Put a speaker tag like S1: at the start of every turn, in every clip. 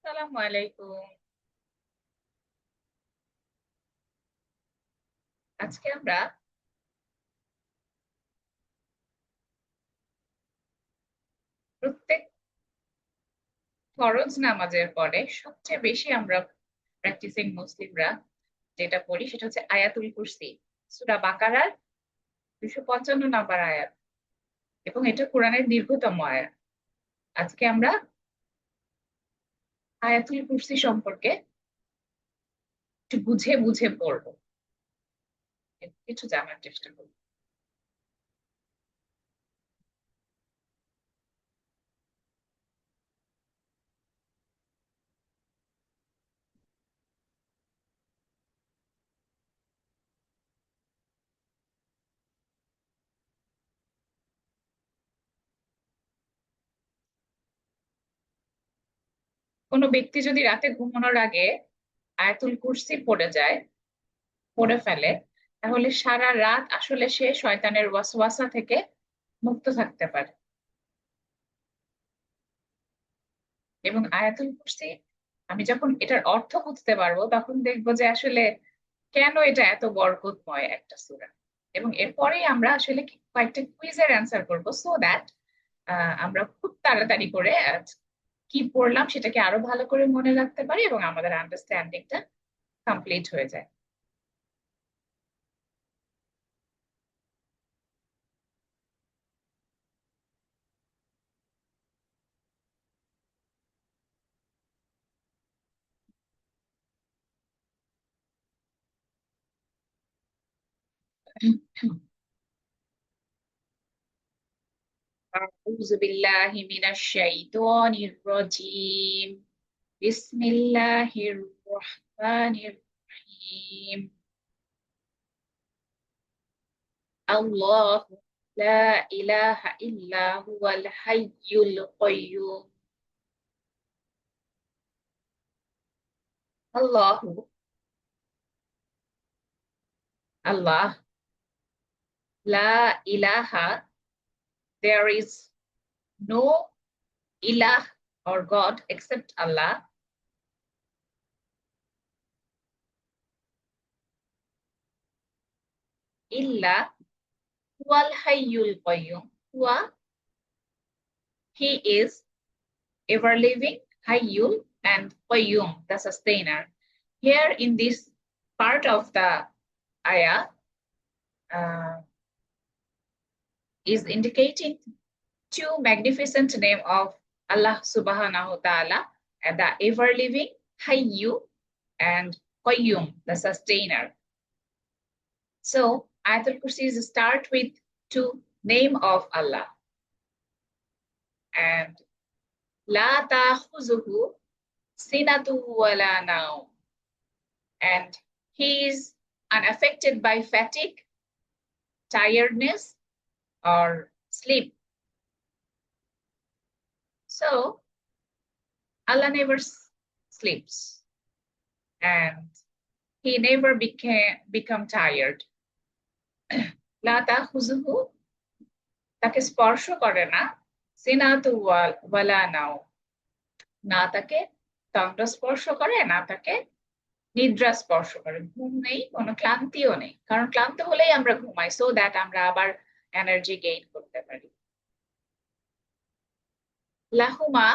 S1: আসসালামু আলাইকুম। আজকে আমরা প্রত্যেক ফরজ নামাজের পরে সবচেয়ে বেশি আমরা প্র্যাকটিসিং মুসলিমরা যেটা পড়ি সেটা হচ্ছে আয়াতুল কুরসি, সূরা বাকারার 255 নম্বর আয়াত, এবং এটা কোরআনের দীর্ঘতম আয়াত। আজকে আমরা আয়াতুল কুরসি সম্পর্কে একটু বুঝে বুঝে পড়বো, কিছু জানার চেষ্টা করবো। কোনো ব্যক্তি যদি রাতে ঘুমানোর আগে আয়াতুল কুরসি পড়ে ফেলে, তাহলে সারা রাত আসলে সে শয়তানের ওয়াসওয়াসা থেকে মুক্ত থাকতে পারে। এবং আয়াতুল কুরসি আমি যখন এটার অর্থ বুঝতে পারবো তখন দেখবো যে আসলে কেন এটা এত বরকতময় একটা সূরা। এবং এরপরেই আমরা আসলে কয়েকটা কুইজের অ্যান্সার করবো, সো দ্যাট আমরা খুব তাড়াতাড়ি করে কি পড়লাম সেটাকে আরো ভালো করে মনে রাখতে পারি এবং আমাদের আন্ডারস্ট্যান্ডিংটা কমপ্লিট হয়ে যায়। أعوذ بالله من الشيطان الرجيم. بسم الله الرحمن الرحيم. الله لا إله إلا هو الحي القيوم. الله Allah, La ilaha, there is no ilah or God except Allah. Illa huwal hayyul qayyum. Huwa, he is ever living, hayyul, and qayyum, the sustainer. Here in this part of the ayah uh, is indicating two magnificent name of Allah subhanahu wa ta'ala, and the ever living Hayyu and Qayyum, the sustainer. So Ayatul Kursi start with two name of Allah, and La ta'khuzuhu sinatu wala naum, and he is unaffected by fatigue, tiredness, or sleep. So Allah never sleeps and he never become tired. লা তাখুযুহু, তাকে স্পর্শ করে না, সিনাতু ওয়ালা নাও, না তাকে তন্দ্রা স্পর্শ করে, না তাকে নিদ্রা স্পর্শ করে। ঘুম নেই, কোনো ক্লান্তিও নেই, কারণ ক্লান্ত হলেই আমরা ঘুমাই, সো দ্যাট আমরা আবার এনার্জি গেইন করতে পারি। লাহুমা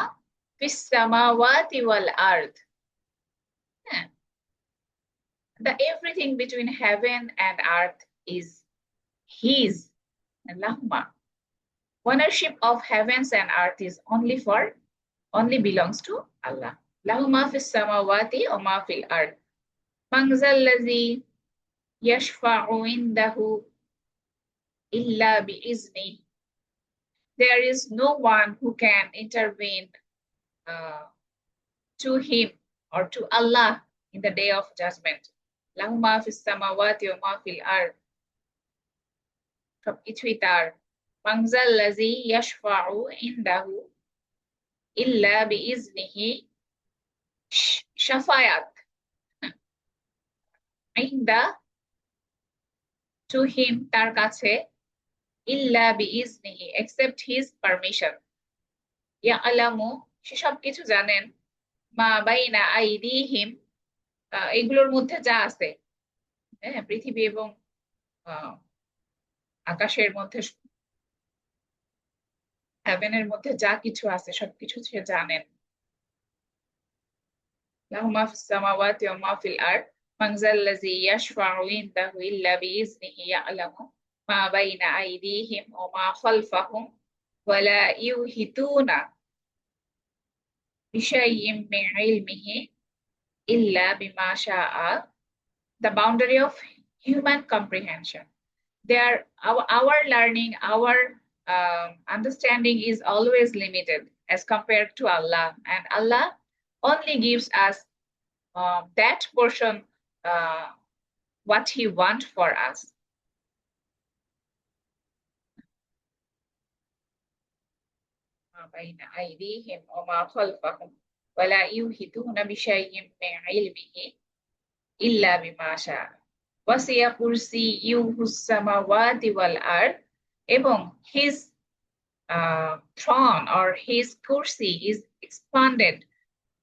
S1: ফিস সামাওয়াতি ওয়াল আরদ, হ্যাঁ, the everything between heaven and earth is his. Lahuma, ownership of heavens and earth is only belongs to Allah. Lahu ma fis samawati wa ma fil ard. Man zal ladhi yashfa'u indahu illa bi izni. There is no one who can intervene uh, to him or to Allah in the day of judgment. Lahu ma fis samawati wa ma fil ard. সবকিছুই তার। Man zal ladhi yashfa'u indahu illa bi iznihi. Shafayat ইনদা, to him, তার কাছে, ইল্লা বিইজনিহি, except his permission, ইয়ালামু, সে সবকিছু জানেন, মা বাইনা আইদিহিম, এগুলোর মধ্যে যা আছে, হ্যাঁ, পৃথিবী এবং আহ, আকাশের মধ্যে, হেভেনের মধ্যে যা কিছু আছে সবকিছু সে জানেন। লাহু মা ফিস সামাওয়াতি ওয়া মা ফিল আরদ মান যাল্লাযী ইয়াশফা'ু ইনদাহু ইল্লা বিইজনিহি ইয়া'লামু মা বাইনা আইদিহিম ওয়া মা খালফাহুম ওয়া লা ইউহিতুনা বিশাইইম মিন ইলমিহি ইল্লা বিমা শাআ। The boundary of human comprehension. Our learning, our understanding is always limited as compared to Allah, and Allah only gives us that portion, uh, what He wants for us. بين أيديهم وما خلفهم ولا يحيطون بشيء من علمه إلا بما شاء وسع كرسيه السماوات والأرض, এবং his throne or his kursi is expanded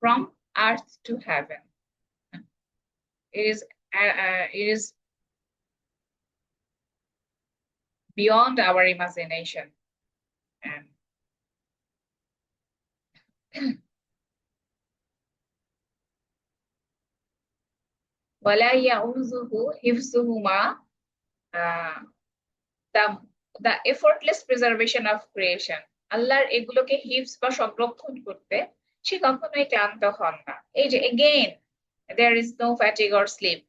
S1: from earth to heaven. It is beyond our imagination. And ولا يعوزه حفظهما, the effortless preservation of creation. আল্লাহর এগুলোকে হিফজ বা সংরক্ষণ করতে সে কখনোই ক্লান্ত হন না। এই যে again there is no fatigue or sleep,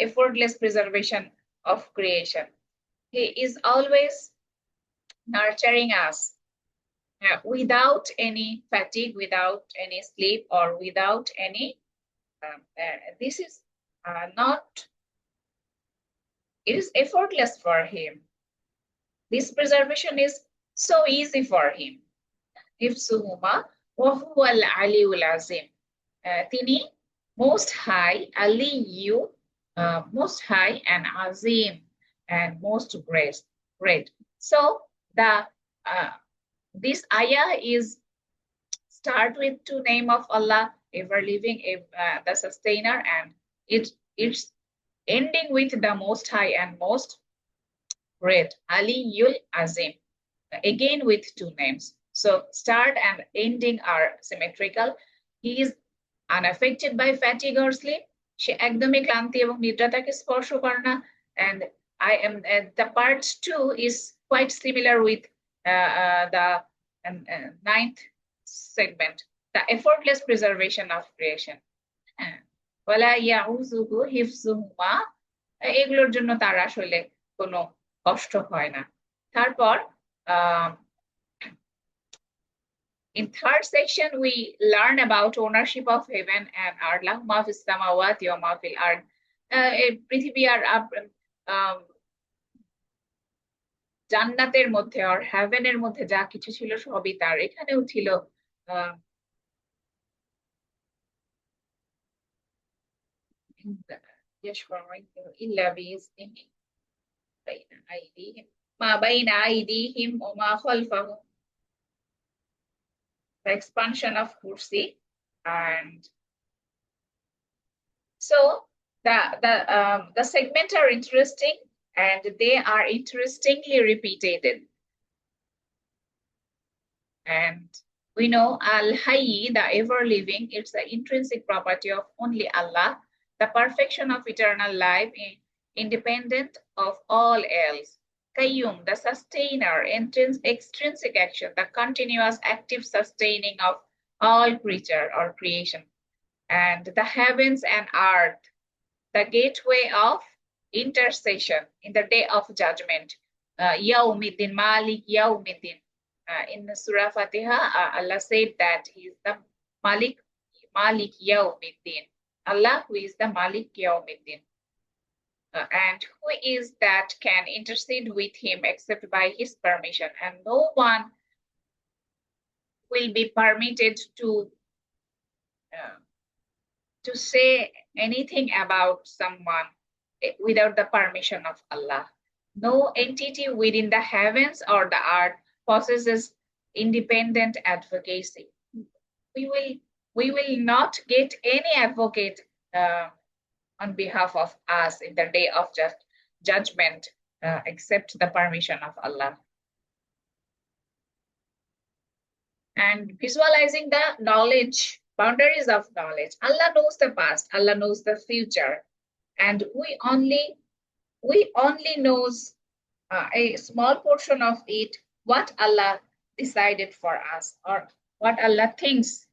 S1: effortless preservation of creation. He is always nurturing us without any fatigue, without any sleep, or without any this is not, it is effortless for him. This preservation is so easy for him. Hifsuhuma wa huwa al-aliyul azim. Tini most high, aliyu, most high, and azim, and most great. So the this ayah is start with two name of Allah, ever living, the sustainer, and it's ending with the most high and most great, Aliyul Azim, again with two names. So start and ending are symmetrical. He is unaffected by fatigue or sleep. সে একদমই ক্লান্তি এবং নিদ্রাটাকে স্পর্শ করে না। And I am the part 2 is quite similar with the ninth segment, the effortless preservation of creation. ওয়ালা ইয়াউযুহু হিফযুহুমা, এগুলোর জন্য তার আসলে কোনো কষ্ট হয় না। তারপর in third section we learn about ownership of heaven and earth. লাহু মা ফিস সামাওয়াতি ওয়া মা ফিল আরদ, পৃথিবী আর জান্নাতের মধ্যে আর হেভেনের মধ্যে যা কিছু ছিল সবই তার। এখানেও ছিল ইল্লা বিইজনিহি বাইনা আইদিহিম মা বাইনা আইদিহিম ওয়া মা খালফাহুম, the expansion of kursi. And so the segments are interesting and they are interestingly repeated. And we know Al-Hayy, the ever-living, it's the intrinsic property of only Allah, the perfection of eternal life, independent of all else. Qayyum, the sustainer, extrinsic action, the continuous active sustaining of all creature or creation. And the heavens and earth, the gateway of intercession in the day of judgment. Yawmiddin, Malik Yawmiddin. In Surah Fatiha, Allah said that He is the Malik Yawmiddin. Allah, who is the Malik Yawmiddin. And who is that can intercede with Him except by His permission? And no one will be permitted to say anything about someone without the permission of Allah. No entity within the heavens or the earth possesses independent advocacy. We will We will not get any advocate on behalf of us in the day of judgment except the permission of Allah. And visualizing the knowledge, boundaries of knowledge. Allah knows the past, Allah knows the future, and we only knows a small portion of it, what Allah decided for us or what Allah thinks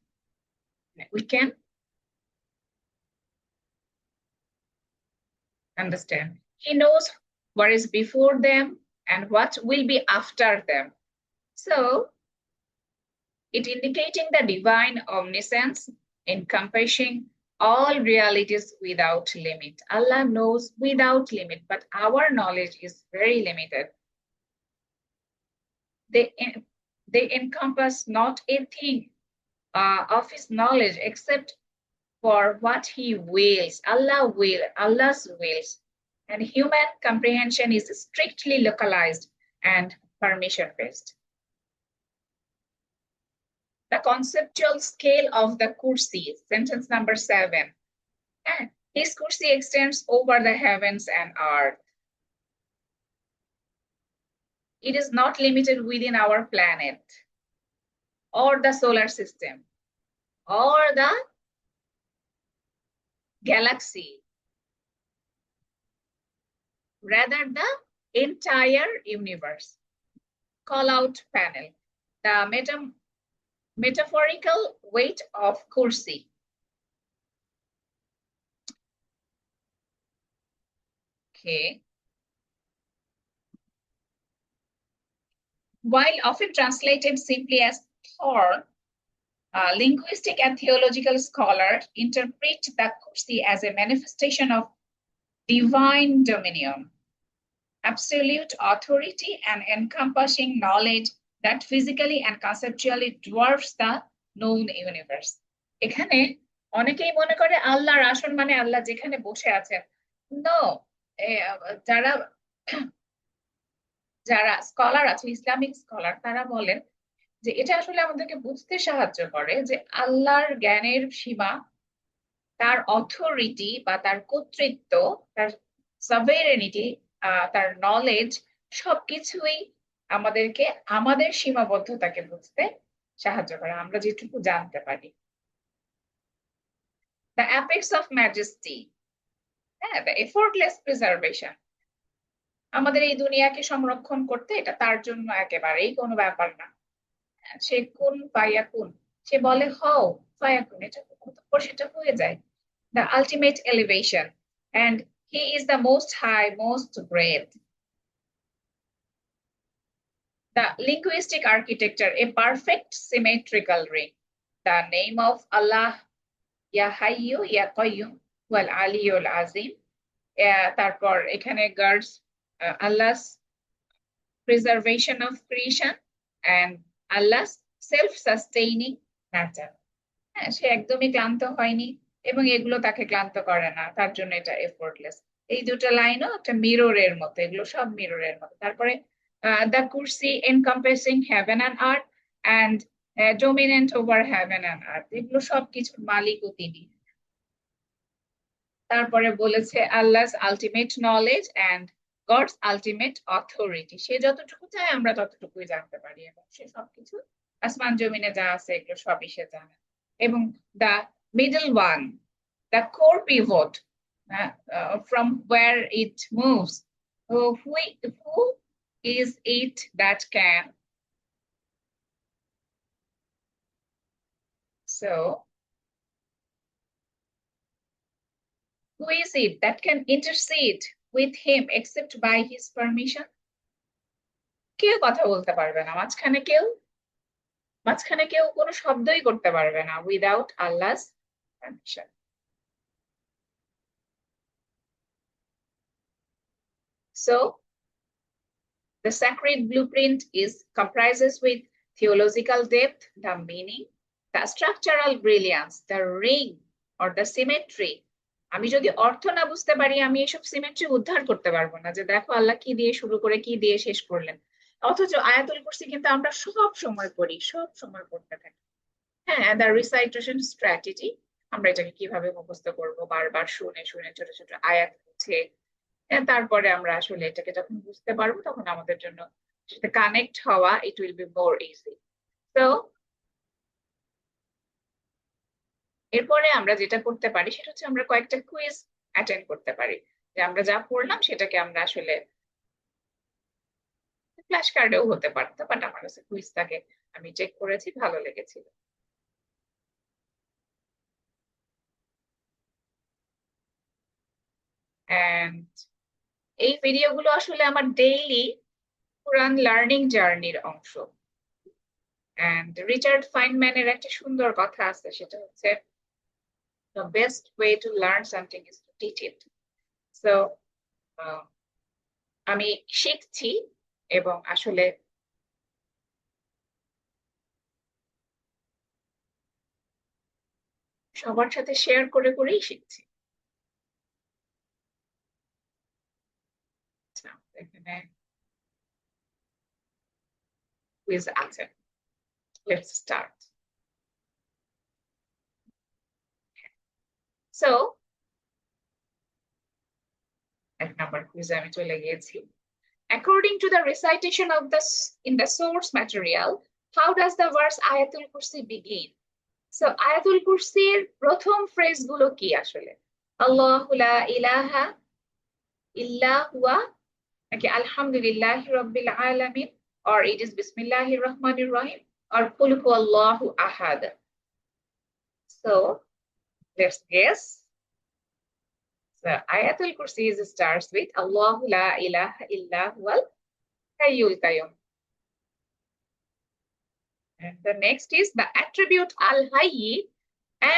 S1: we can understand. He knows what is before them and what will be after them. So it indicating the divine omniscience encompassing all realities without limit. Allah knows without limit, but our knowledge is very limited. They encompass not a thing of his knowledge except for what he wills. Allah's wills. And human comprehension is strictly localized and permission-based. The conceptual scale of the Kursi, sentence number 7. His Kursi extends over the heavens and earth. It is not limited within our planet or the solar system or the galaxy. Rather, the entire universe. Call out panel. The metaphorical weight of Kursi. Okay. While often translated simply as throne, linguistic and theological scholars interpret the Kursi as a manifestation of divine dominion, absolute authority, and encompassing knowledge that physically and conceptually dwarfs the known universe. এখানে অনেকেই মনে করে আল্লাহর আসন মানে আল্লাহ যেখানে বসে আছেন। No, যারা স্কলার আছে, ইসলামিক স্কলার, তারা বলেন যে এটা আসলে আমাদেরকে বুঝতে সাহায্য করে যে আল্লাহর জ্ঞানের সীমা, তার অথরিটি বা তার কর্তৃত্ব, তার সভেরেনিটি, তার নলেজ, সবকিছুই আমাদেরকে আমাদের সীমাবদ্ধতাকে বুঝতে সাহায্য করে, আমরা যেটুকু জানতে পারি। The apex of majesty, the effortless preservation. আমাদের এই দুনিয়াকে সংরক্ষণ করতে এটা তার জন্য একেবারেই কোনো ব্যাপার না। সে কোন ফায়াকুন, সে বলে হও ফায়াকুন, এটা সেটা হয়ে যায়। The ultimate elevation, and he is the most high, most great. The linguistic architecture, a perfect symmetrical ring. The name of Allah, Ya Hayyu Ya Qayyum wal Aliyul Azim. তারপর এখানে guards Allah's preservation of creation and Allah's self-sustaining nature. সে একদমই ক্লান্ত হয়নি এবং এগুলো তাকে ক্লান্ত করে না, তার জন্য এটা এফোর্টলেস। এই দুটো লাইনও একটা মিররের মতো, এগুলো সব মিররের মতো। তারপরে the Kursi encompassing heaven and earth and dominant over heaven and earth, এগুলো সব কিছুর মালিকও তিনি। তারপরে বলেছে Allah's ultimate knowledge and God's ultimate authority, সে যতটুকু চায় আমরা ততটুকুই জানতে পারি এবং সে সবকিছু আসমান জমিনে যা আছে এগুলো সবই সে জানে। এবং the middle one, the core pivot, from where it moves, who is it that can? So who is it that can intercede with him except by his permission? কেউ কথা বলতে পারবে না, মাঝখানে কেউ কোনো শব্দই করতে পারবে না without Allah's permission. So the sacred blueprint comprises with theological depth, the meaning, the structural brilliance, the ring or the symmetry. আমি যদি অর্থ না বুঝতে পারি, আমি এসব সিমেট্রি উদ্ধার করতে পারবো না, যে দেখো আল্লাহ কি দিয়ে শুরু করে কি দিয়ে শেষ করলেন। অথচ আয়াতুল কুরসি কিন্তু আমরা সব সময় পড়ি, সব সময় পড়তে থাকি। হ্যাঁ, দ্য রিসাইটেশন স্ট্র্যাটেজি, আমরা এটাকে কিভাবে মুখস্থ করবো, বারবার শুনে শুনে ছোট ছোট আয়াত হচ্ছে, তারপরে আমরা আসলে এটাকে যখন বুঝতে পারবো তখন আমাদের জন্য সাথে কানেক্ট হওয়া it will be more easy. তো এরপরে আমরা যেটা করতে পারি সেটা হচ্ছে আমরা কয়েকটা কুইজ অ্যাটেন্ড করতে পারি, যে আমরা যা পড়লাম সেটাকে আমরা আসলে ফ্ল্যাশ কার্ডেও হতে পারতো, বাট আমার কাছে কুইজটাকে আমি চেক করেছি, ভালো লেগেছিল। এন্ড এই ভিডিওগুলো আসলে আমার ডেইলি কোরআন লার্নিং জার্নির অংশ। এন্ড রিচার্ড ফাইনম্যানের একটা সুন্দর কথা আছে, সেটা হচ্ছে the best way to learn something is to teach it. So আমি শিখছি এবং আসলে সবার সাথে শেয়ার করে করেই শিখছি। আচ্ছা, এখানে কুইজ আছে, লেটস স্টার্ট। সো এক নাম্বার কুইজে আমি চলে গিয়েছি। According to the recitation of the in the source material, how does the verse Ayatul Kursi begin? So Ayatul Kursiর প্রথম ফ্রেজ গুলো কি আসলে? আল্লাহু লা ইলাহা ইল্লা হুয়া, নাকি আলহামদুলিল্লাহি রাব্বিল আলামিন, or it is বিসমিল্লাহির রহমানির রহিম, or কুল হুয়াল্লাহু আহাদ? So let's guess. So Ayatul Kursi starts with Allahu la ilaha illa huwal hayyul qayyum. And the next is the attribute al-hayy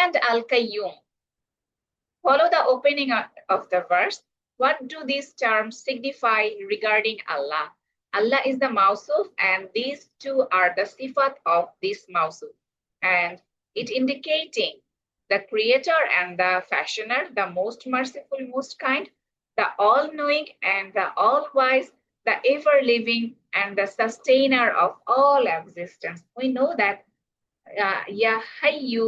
S1: and al-qayyum. Follow the opening of the verse. What do these terms signify regarding Allah? Allah is the Mawsuf, and these two are the sifat of this Mawsuf. And it indicating the creator and the fashioner, the most merciful, most kind, the all-knowing and the all-wise, the ever-living and the sustainer of all existence. We know that Ya Hayyu,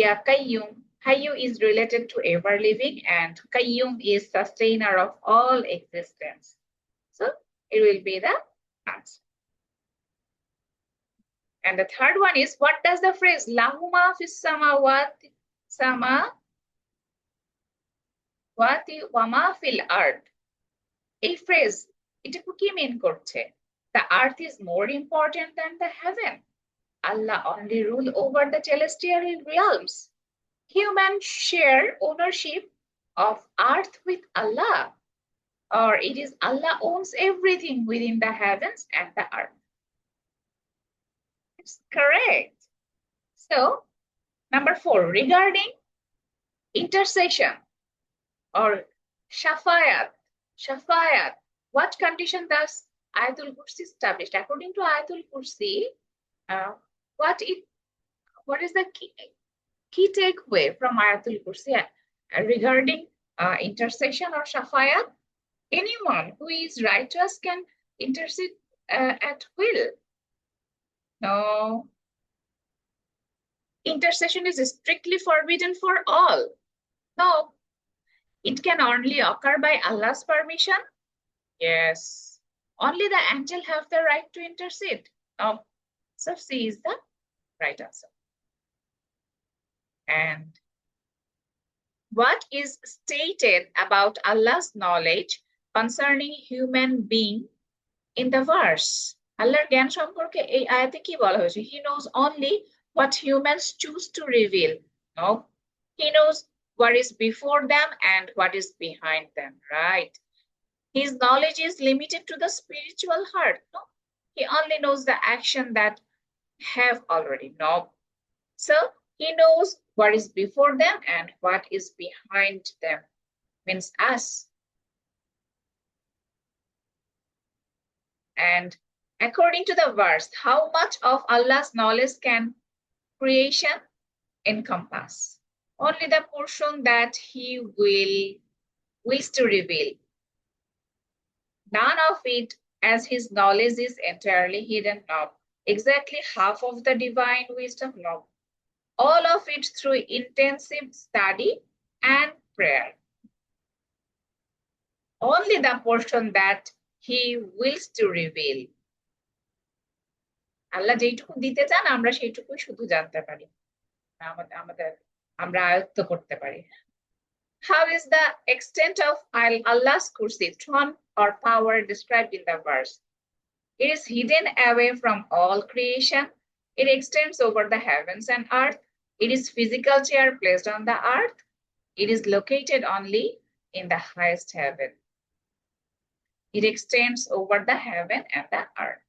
S1: Ya Qayyum, Hayyu is related to ever-living and Qayyum is sustainer of all existence. So it will be the answer. And the third one is, what does the phrase Lahuma fis samawati wama fil ard, এই phrase এটা কি মিন করছে? The earth is more important than the heaven. Allah only rule over the celestial realms. Humans share ownership of earth with Allah, or it is Allah owns everything within the heavens and the earth. It's correct. So number 4, regarding intercession or shafayat, what condition does Ayatul Kursi established? According to Ayatul Kursi, what is the key takeaway from Ayatul Kursi regarding intercession or shafayat? Anyone who is righteous can intercede at will. No, intercession is strictly forbidden for all. No, it can only occur by Allah's permission. Yes, only the angel have the right to intercede. No, so C is the right answer. And what is stated about Allah's knowledge concerning human being in the verse? Allahর জ্ঞান সম্পর্কে এই আয়াতে কি বলা হয়েছে? He knows only what humans choose to reveal. No, he knows what is before them and what is behind them, right? His knowledge is limited to the spiritual heart. No, he only knows the action that have already. No, so he knows what is before them and what is behind them, means us. And according to the verse, how much of Allah's knowledge can creation encompass? Only the portion that he will wish to reveal. None of it, as his knowledge is entirely hidden. No, exactly half of the divine wisdom. No, all of it through intensive study and prayer. Only the portion that he wills to reveal. আল্লাহ যেইটুকু দিতে চান আমরা সেইটুকু শুধু জানতে পারি, আমাদের আমরা আয়ত্ত করতে পারি। How is the extent of Allah's kursi, throne or power described in the verse? It is hidden away from all creation. It extends over the heavens and earth. It is physical chair placed on the earth. It is located only in the highest heaven. It extends over the heaven and the earth.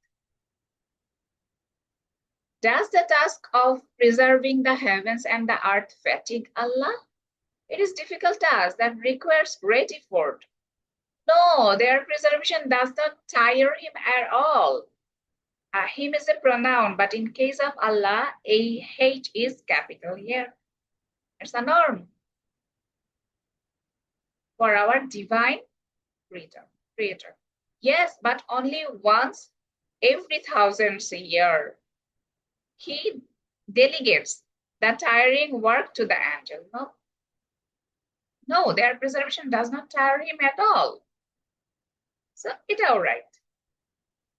S1: Does the task of preserving the heavens and the earth fatigue Allah? It is a difficult task that requires great effort. No, their preservation does not tire him at all. Him is a pronoun, but in case of Allah, H is capital here. It's a norm for our divine creator. Yes, but only once every thousands a year. He delegates the tiring work to the angel. No, their preservation does not tire him at all. So it's all right.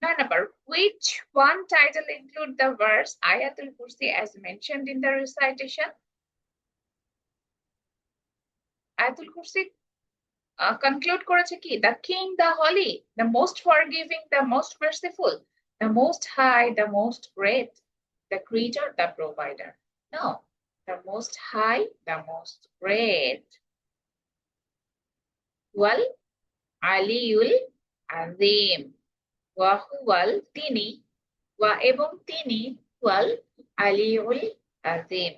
S1: Number, which one title include the verse Ayatul Kursi as mentioned in the recitation? Ayatul Kursi conclude করেছে কি? The King, the Holy, the most forgiving, the most merciful, the most high, the most great, the creator, the provider. No, the most high, the most great. Wal Aliul Azim. Wa huwal tini. Wa ebong tini wal Aliul Azim.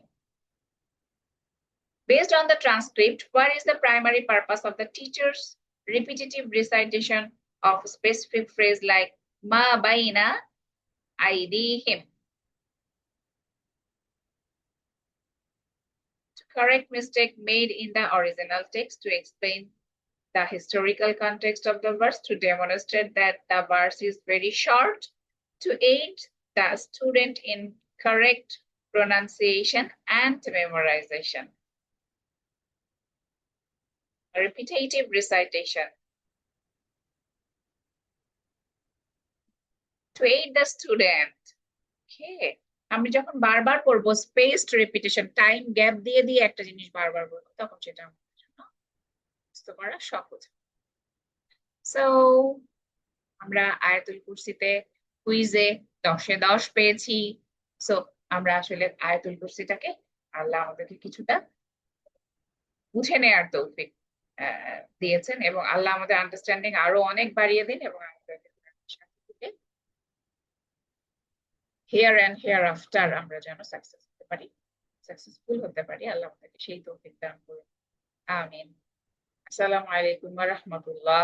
S1: Based on the transcript, what is the primary purpose of the teacher's repetitive recitation of a specific phrase like Ma baina aydihim? To correct mistake made in the original text, to explain the historical context of the verse, to demonstrate that the verse is very short, to aid the student in correct pronunciation and memorization. A repetitive recitation. To aid the student. Okay. আমি যখন বারবার পড়বো spaced repetition, time gap দিয়ে দিয়ে একটা জিনিস বারবার বলবো, তখন সেটা আমাদের জন্য বুঝতে পারা সহজ। সো আমরা আয়াতুল কুরসিতে কুইজে 10 এ 10 পেয়েছি। সো আমরা আসলে আয়াতুল কুরসিটাকে আল্লাহ আমাদেরকে কিছুটা বুঝে নেয়ার তৌফিক দিয়েছেন, এবং আল্লাহ আমাদের আন্ডারস্ট্যান্ডিং আরো অনেক বাড়িয়ে দিন, এবং আমাদেরকে হিয়ার এন্ড হিয়ার আফটার আমরা যেন সাকসেসফুল হতে পারি। আল্লাহ আমাদেরকে সেই তৌফিক দান করুন। আমিন। আসসালামু আলাইকুম ওয়া রাহমাতুল্লাহ।